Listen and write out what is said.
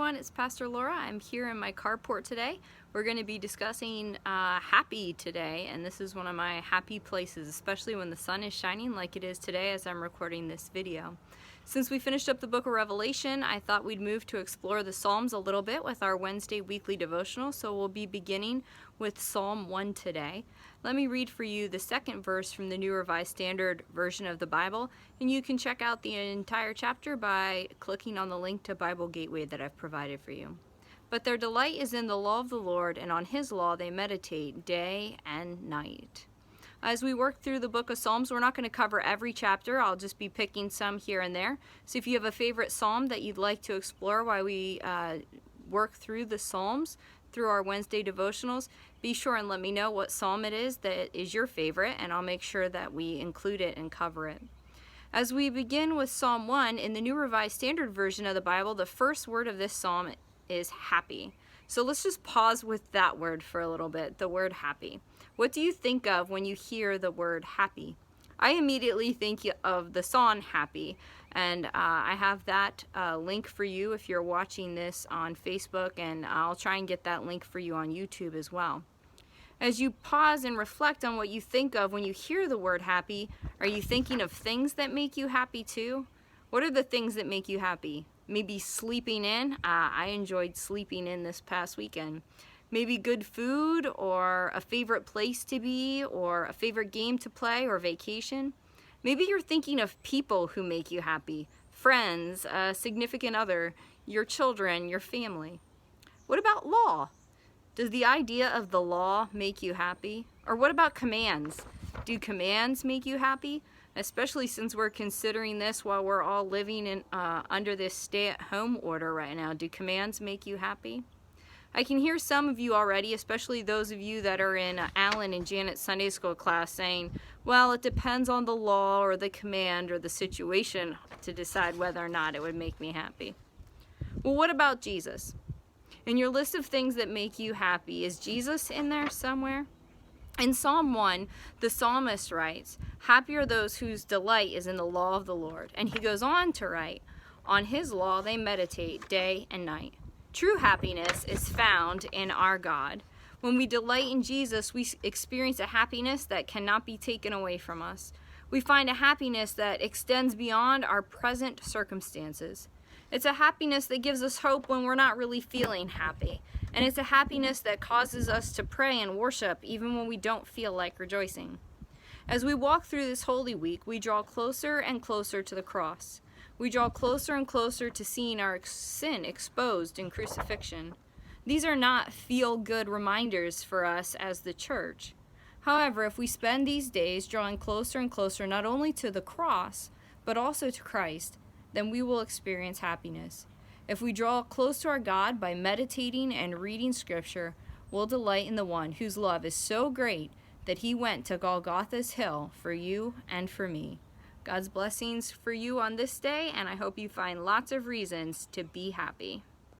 everyone, it's Pastor Laura. I'm here in my carport today. We're going to be discussing happy today, and this is one of my happy places, especially when the sun is shining like it is today as I'm recording this video. Since we finished up the book of Revelation, I thought we'd move to explore the Psalms a little bit with our Wednesday weekly devotional, so we'll be beginning with Psalm 1 today. Let me read for you the second verse from the New Revised Standard Version of the Bible, and you can check out the entire chapter by clicking on the link to Bible Gateway that I've provided for you. But their delight is in the law of the Lord, and on His law they meditate day and night. As we work through the book of Psalms, we're not going to cover every chapter. I'll just be picking some here and there. So if you have a favorite psalm that you'd like to explore while we work through the Psalms through our Wednesday devotionals, be sure and let me know what psalm it is that is your favorite, and I'll make sure that we include it and cover it. As we begin with Psalm 1, in the New Revised Standard Version of the Bible, the first word of this psalm is happy. So let's just pause with that word for a little bit, the word happy. What do you think of when you hear the word happy? I immediately think of the song Happy, and I have that link for you if you're watching this on Facebook, and I'll try and get that link for you on YouTube as well. As you pause and reflect on what you think of when you hear the word happy, are you thinking of things that make you happy too? What are the things that make you happy? Maybe sleeping in. I enjoyed sleeping in this past weekend. Maybe good food, or a favorite place to be, or a favorite game to play, or vacation. Maybe you're thinking of people who make you happy. Friends, a significant other, your children, your family. What about law? Does the idea of the law make you happy? Or what about commands? Do commands make you happy? Especially since we're considering this while we're all living in under this stay-at-home order right now. Do commands make you happy? I can hear some of you already, especially those of you that are in Alan and Janet's Sunday school class, saying, well, it depends on the law or the command or the situation to decide whether or not it would make me happy. Well, what about Jesus? In your list of things that make you happy, is Jesus in there somewhere? In Psalm 1, the psalmist writes, happy are those whose delight is in the law of the Lord. And he goes on to write, on His law they meditate day and night. True happiness is found in our God. When we delight in Jesus, we experience a happiness that cannot be taken away from us. We find a happiness that extends beyond our present circumstances. It's a happiness that gives us hope when we're not really feeling happy. And it's a happiness that causes us to pray and worship even when we don't feel like rejoicing. As we walk through this Holy Week, we draw closer and closer to the cross. We draw closer and closer to seeing our sin exposed in crucifixion. These are not feel-good reminders for us as the church. However, if we spend these days drawing closer and closer not only to the cross, but also to Christ, then we will experience happiness. If we draw close to our God by meditating and reading Scripture, we'll delight in the one whose love is so great that He went to Golgotha's hill for you and for me. God's blessings for you on this day, and I hope you find lots of reasons to be happy.